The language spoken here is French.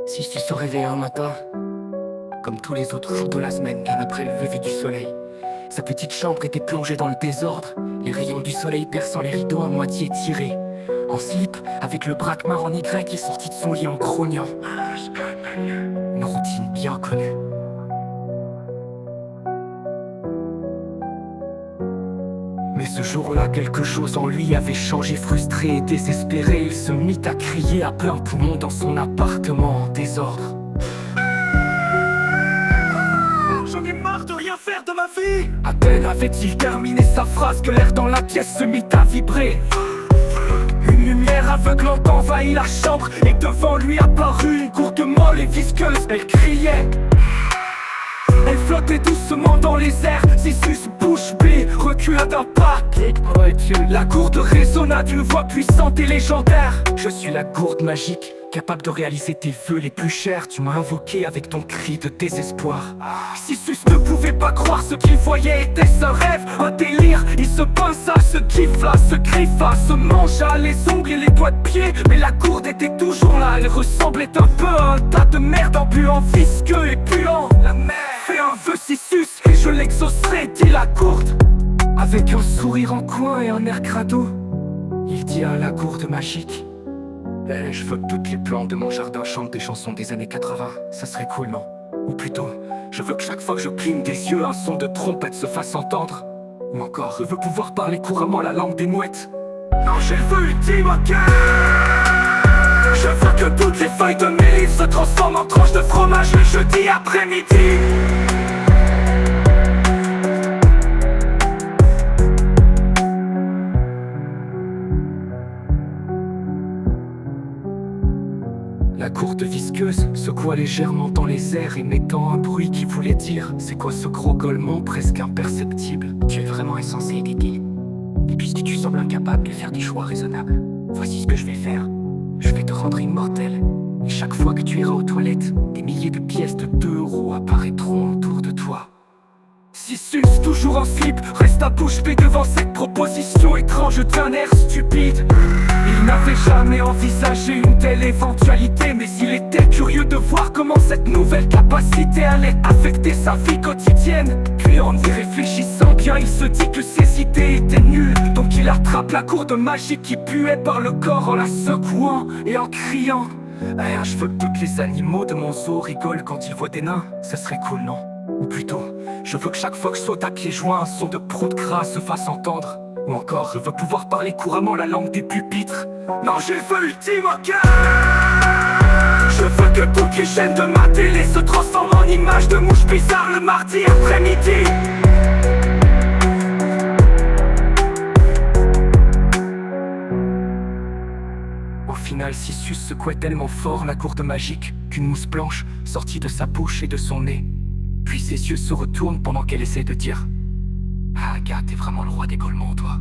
Si je se réveille un matin, comme tous les autres jours de la semaine, bien après le lever du soleil, sa petite chambre était plongée dans le désordre, les rayons du soleil perçant les rideaux à moitié tirés. En slip, avec le braquemar en Y, est sorti de son lit en grognant. Une routine bien connue. Mais ce jour-là, quelque chose en lui avait changé. Frustré et désespéré, il se mit à crier à plein poumon dans son appartement en désordre. J'en ai marre de rien faire de ma vie. À peine avait-il terminé sa phrase que l'air dans la pièce se mit à vibrer. Une lumière aveuglante envahit la chambre et devant lui apparut une gourde molle et visqueuse. Elle criait. Elle flottait doucement dans les airs. Sisus bouche bée recula d'un pas. La gourde résonna d'une voix puissante et légendaire. Je suis la gourde magique, capable de réaliser tes vœux les plus chers. Tu m'as invoqué avec ton cri de désespoir. Sisus ne pouvait pas croire ce qu'il voyait. Était-ce un rêve, un délire? Il se pinça, se gifla, se griffa, se mangea les ongles et les doigts de pied. Mais la gourde était toujours là. Elle ressemblait un peu à un tas de merde ambulant, visqueux et puant. La mer. Fais un vœu Sisus et je l'exaucerai, dit la gourde. Avec un sourire en coin et un air crado, il dit à la gourde magique: je veux que toutes les plantes de mon jardin chantent des chansons des années 80. Ça serait cool, non? Ou plutôt, je veux que chaque fois que je cligne des yeux, un son de trompette se fasse entendre. Ou encore, je veux pouvoir parler couramment la langue des mouettes. Non, j'ai le vœu ultime, ok. Je veux que toutes les feuilles de mes livres se transforment en tranches de fromage le jeudi après-midi. La gourde visqueuse secoua légèrement dans les airs, émettant un bruit qui voulait dire: c'est quoi ce gros gueulement presque imperceptible? Tu es vraiment insensé, dit-il. Et puisque tu sembles incapable de faire des choix raisonnables, voici ce que je vais faire. Je vais te rendre immortel. Et chaque fois que tu iras aux toilettes, des milliers de pièces de 2 € apparaîtront autour de toi. Sisus, toujours en slip, resta bouche bée devant cette proposition étrange d'un air stupide. Il n'avait jamais envisagé une telle éventualité, mais il était curieux de voir comment cette nouvelle capacité allait affecter sa vie quotidienne. Puis en y réfléchissant bien, il se dit que ses idées étaient nulles. Donc il attrape la gourde magique qui puait par le corps en la secouant et en criant: je veux que tous les animaux de mon zoo rigolent quand ils voient des nains. Ça serait cool, non? Ou plutôt, je veux que chaque fois que je saute à pieds joints, un son de prout gras se fasse entendre. Ou encore, je veux pouvoir parler couramment la langue des pupitres. Non, j'ai le vœu ultime, ok. Je veux que toutes les chaînes de ma télé se transforment en images de mouches bizarres le mardi après-midi. Au final, Sisus secouait tellement fort la gourde magique qu'une mousse blanche sortit de sa bouche et de son nez. Puis ses yeux se retournent pendant qu'elle essaie de dire: gars, t'es vraiment le roi des gueulements, toi.